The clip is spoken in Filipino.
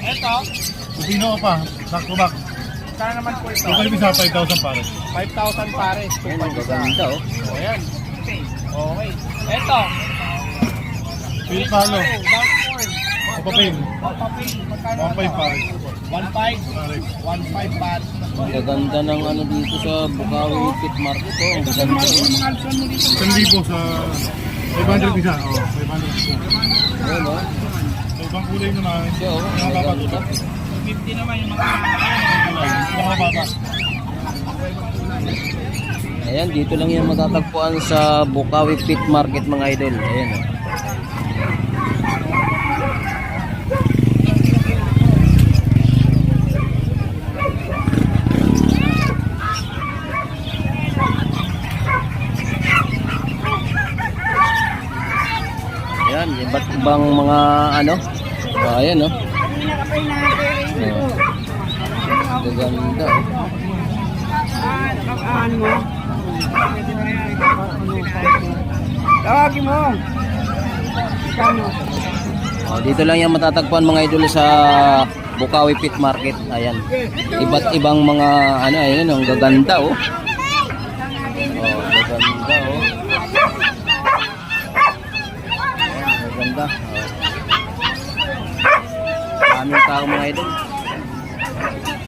Ito. Sino pa? Back to back. Saan naman po ito? Ito bisa 5,000 pare. 5,000 pares. Ayan, gaganda oh. O yan. Okay. Ito. Pilipalo. Dark corn. Kapapin. Papapin. Magkano? 1,500 pare. 1,500. Pare. 1,500 pares. Ang gaganda ng ano dito sa Bukawi Pit Market oh. Ang gaganda oh. Mga alsan mo dito. 1,000 sa 500 isa. Oh, 500 isa. Ayan oh. Sa ibang kulay naman. Siya oh. Mga Ang baba ganda. 50 naman yung mga Mga baba. Ayan, dito lang yan matatagpuan sa Bukawi Pit Market mga idol. Ayan oh. Ayan, iba't ibang mga ano. Ayan oh. Gaganda oh. Nakakaano mo? Tawagin mo. Kano? Oh, dito lang yan matatagpuan mga idol sa Bukawi Pit Market. Ayan. Iba't ibang mga ano, ayan, ang gaganda oh. Oh, gaganda oh. Gaganda. Oh. Maraming tao mga idol.